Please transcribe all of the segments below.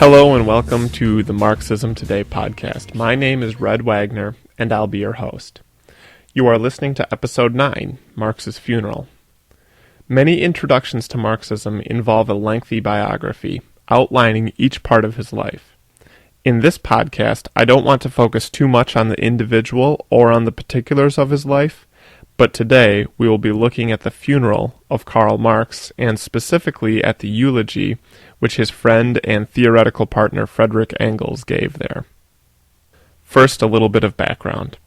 Hello and welcome to the Marxism Today podcast. My name is Red Wagner, and I'll be your host. You are listening to Episode 9, Marx's Funeral. Many introductions to Marxism involve a lengthy biography, outlining each part of his life. In this podcast, I don't want to focus too much on the individual or on the particulars of his life, but today we will be looking at the funeral of Karl Marx, and specifically at the eulogy which his friend and theoretical partner Friedrich Engels gave there. First, a little bit of background.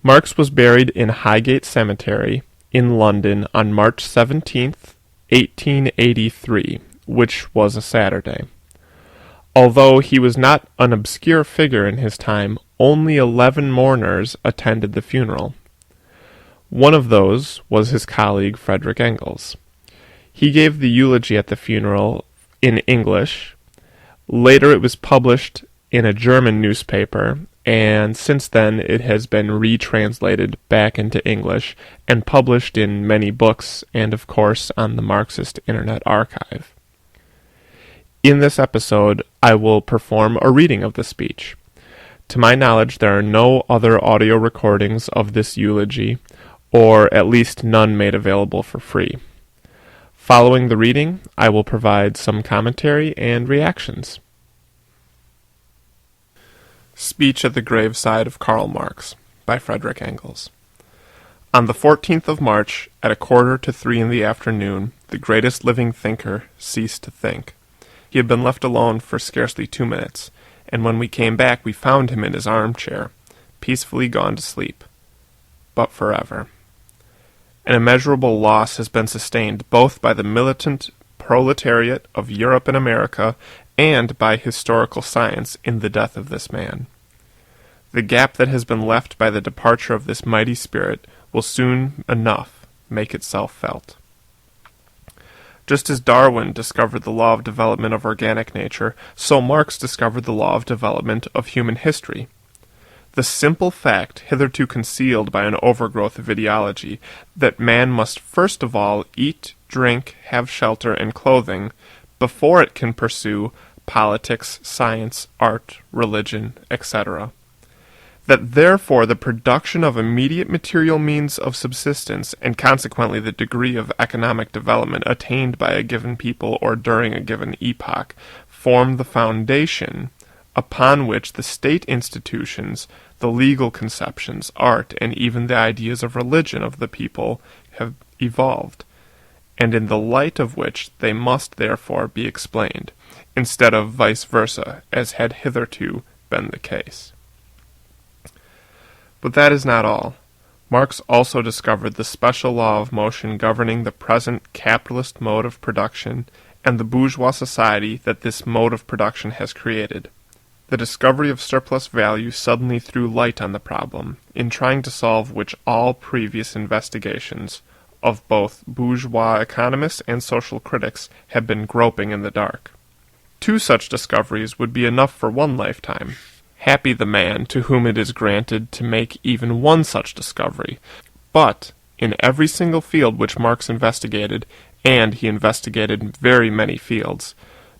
Marx was buried in Highgate Cemetery in London on March 17th, 1883, which was a Saturday. Although he was not an obscure figure in his time, only 11 mourners attended the funeral. One of those was his colleague Friedrich Engels. He gave the eulogy at the funeral in English. Later it was published in a German newspaper, and since then it has been retranslated back into English and published in many books and, of course, on the Marxist Internet Archive. In this episode, I will perform a reading of the speech. To my knowledge, there are no other audio recordings of this eulogy, or at least none made available for free. Following the reading, I will provide some commentary and reactions. Speech at the Graveside of Karl Marx by Friedrich Engels. On the 14th of March, at 2:45 in the afternoon, the greatest living thinker ceased to think. He had been left alone for scarcely 2 minutes, and when we came back we found him in his armchair, peacefully gone to sleep, but forever. An immeasurable loss has been sustained both by the militant proletariat of Europe and America and by historical science in the death of this man. The gap that has been left by the departure of this mighty spirit will soon enough make itself felt. Just as Darwin discovered the law of development of organic nature, so Marx discovered the law of development of human history. The simple fact, hitherto concealed by an overgrowth of ideology, that man must first of all eat, drink, have shelter, and clothing, before it can pursue politics, science, art, religion, etc. That therefore the production of immediate material means of subsistence, and consequently the degree of economic development attained by a given people or during a given epoch, form the foundation upon which the state institutions, the legal conceptions, art, and even the ideas of religion of the people have evolved, and in the light of which they must therefore be explained, instead of vice versa, as had hitherto been the case. But that is not all. Marx also discovered the special law of motion governing the present capitalist mode of production and the bourgeois society that this mode of production has created. The discovery of surplus value suddenly threw light on the problem, in trying to solve which all previous investigations of both bourgeois economists and social critics have been groping in the dark. 2 such discoveries would be enough for one lifetime. Happy the man to whom it is granted to make even one such discovery. But in every single field which Marx investigated, and he investigated very many fields,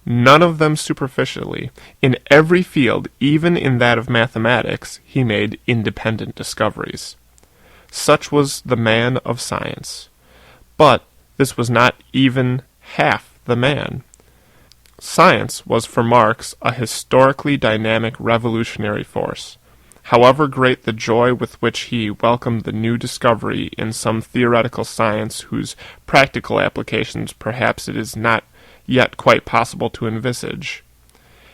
none of them superficially, in every field, even in that of mathematics, he made independent discoveries. Such was the man of science. But this was not even half the man. Science was for Marx a historically dynamic revolutionary force. However great the joy with which he welcomed the new discovery in some theoretical science whose practical applications perhaps it is not yet quite possible to envisage,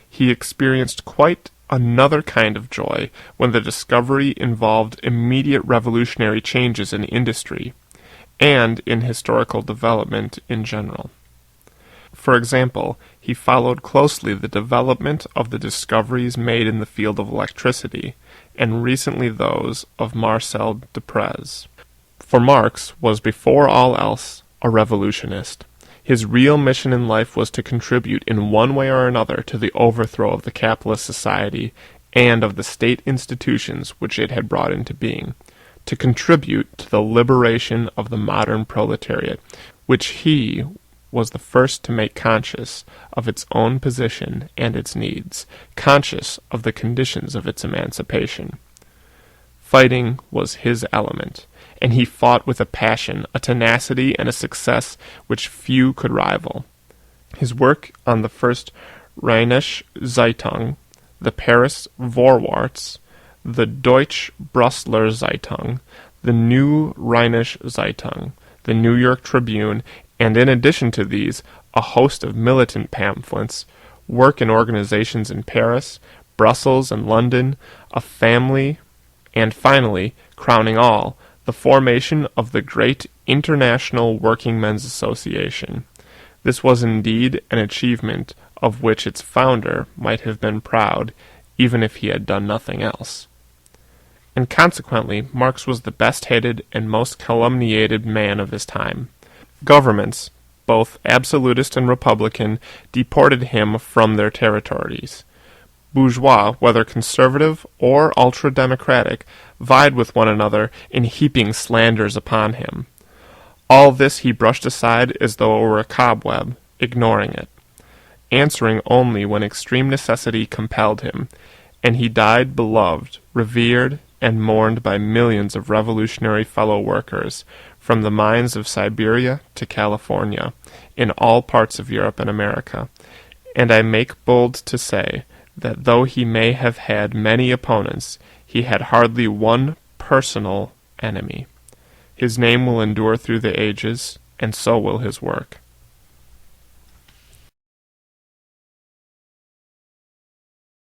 he experienced quite another kind of joy when the discovery involved immediate revolutionary changes in industry and in historical development in general. For example, he followed closely the development of the discoveries made in the field of electricity, and recently those of Marcel Duprez. For Marx was before all else a revolutionist. His real mission in life was to contribute in one way or another to the overthrow of the capitalist society and of the state institutions which it had brought into being, to contribute to the liberation of the modern proletariat, which he was the first to make conscious of its own position and its needs, conscious of the conditions of its emancipation. Fighting was his element, and he fought with a passion, a tenacity, and a success which few could rival. His work on the first Rheinische Zeitung, the Paris Vorwärts, the Deutsche Brüsseler Zeitung, the New Rheinische Zeitung, the New York Tribune, and in addition to these, a host of militant pamphlets, work in organizations in Paris, Brussels, and London, a family, and finally, crowning all, the formation of the great International Working Men's Association. This was indeed an achievement of which its founder might have been proud, even if he had done nothing else. And consequently, Marx was the best-hated and most calumniated man of his time. Governments, both absolutist and republican, deported him from their territories. Bourgeois, whether conservative or ultra-democratic, vied with one another in heaping slanders upon him. All this he brushed aside as though it were a cobweb, ignoring it, answering only when extreme necessity compelled him, and he died beloved, revered, and mourned by millions of revolutionary fellow workers, from the mines of Siberia to California, in all parts of Europe and America. And I make bold to say that though he may have had many opponents, he had hardly one personal enemy. His name will endure through the ages, and so will his work.